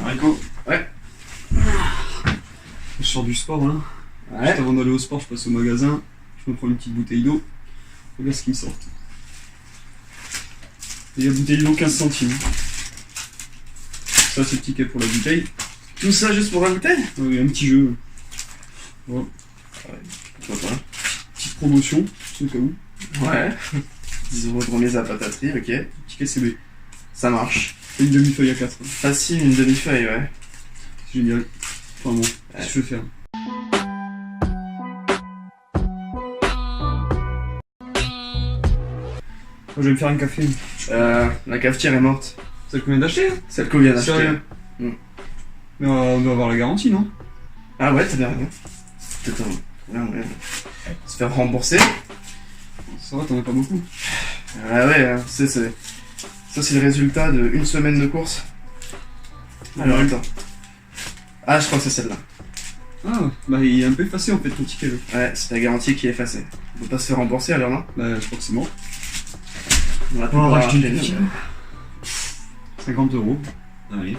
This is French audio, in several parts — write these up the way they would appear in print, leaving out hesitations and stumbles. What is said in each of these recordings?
Rico, Ouais. je sors du sport là. Ouais. Juste avant d'aller au sport, je passe au magasin, je me prends une petite bouteille d'eau. Regarde ce qu'ils me sortent. Et la bouteille d'eau 15 centimes. Ça c'est le ticket pour la bouteille. Tout ça juste pour la bouteille? Il y a un petit jeu. Voilà. Pourquoi pas? Petite promotion, c'est au cas où. Ouais. 10 € de remise à pataterie, ok. Ticket CB. Ça marche. Et une demi-feuille à 4. Facile, une demi-feuille, ouais. C'est génial. Enfin bon, qu'est-ce que je vais faire? Je vais me faire un café. La cafetière est morte. Celle qu'on vient d'acheter hein? Celle qu'on vient d'acheter. Sérieux? Mais on doit avoir la garantie, non? Ah ouais, t'as bien raison. Peut-être un moyen de se faire rembourser. Ça va, t'en as pas beaucoup. Ah ouais, hein, ça c'est le résultat de une semaine de course. Alors Ouais. attends. Ah, je crois que c'est celle-là. Ah, bah il est un peu effacé en fait ton ticket là. Ouais, c'est la garantie qui est effacée. On peut pas se faire rembourser alors, non? Bah je crois que c'est mort. On va On va pouvoir racheter une acheter petite. une. 50 €. Allez.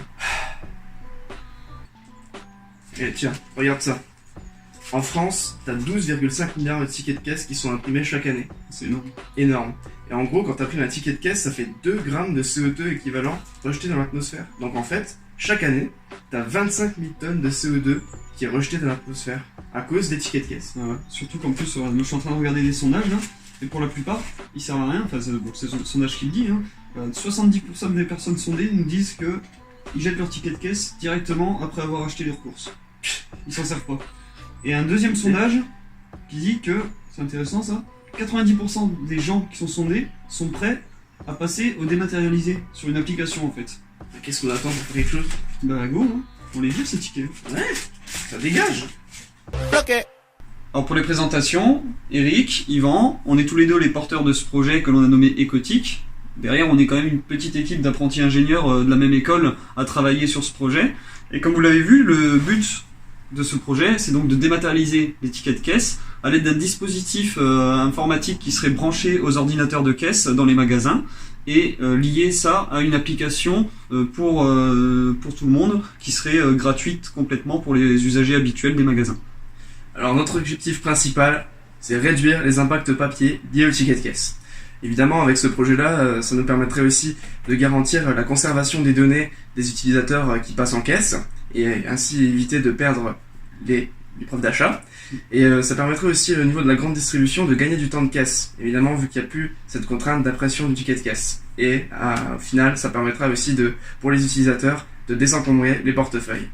Et tiens, regarde ça. En France, t'as 12,5 milliards de tickets de caisse qui sont imprimés chaque année. C'est énorme. Énorme. Et en gros, quand t'imprimes un ticket de caisse, ça fait 2 grammes de CO2 équivalent rejeté dans l'atmosphère. Donc en fait, chaque année, t'as 25 000 tonnes de CO2 qui est rejeté dans l'atmosphère à cause des tickets de caisse. Ah ouais. Surtout qu'en plus, je suis en train de regarder des sondages là. Et pour la plupart, ils servent à rien. Enfin, c'est le sondage qui le dit. Hein. 70% des personnes sondées nous disent que ils jettent leur ticket de caisse directement après avoir acheté leurs courses. Ils s'en servent pas. Et un deuxième sondage qui dit que, c'est intéressant ça, 90% des gens qui sont sondés sont prêts à passer au dématérialisé sur une application en fait. Qu'est-ce qu'on attend pour faire quelque chose? Bah go, hein. On les vire ces tickets. Ça dégage. Alors pour les présentations, Eric, Yvan, on est tous les deux les porteurs de ce projet que l'on a nommé Écotique. Derrière, on est quand même une petite équipe d'apprentis ingénieurs de la même école à travailler sur ce projet. Et comme vous l'avez vu, le but de ce projet, c'est donc de dématérialiser les tickets de caisse à l'aide d'un dispositif informatique qui serait branché aux ordinateurs de caisse dans les magasins et lier ça à une application pour tout le monde qui serait gratuite complètement pour les usagers habituels des magasins. Alors notre objectif principal, c'est réduire les impacts papier liés au ticket de caisse. Évidemment, avec ce projet-là, ça nous permettrait aussi de garantir la conservation des données des utilisateurs qui passent en caisse et ainsi éviter de perdre les preuves d'achat. Et ça permettrait aussi au niveau de la grande distribution de gagner du temps de caisse, évidemment vu qu'il n'y a plus cette contrainte d'impression du ticket de caisse. Et au final, ça permettra aussi pour les utilisateurs de désencombrer les portefeuilles.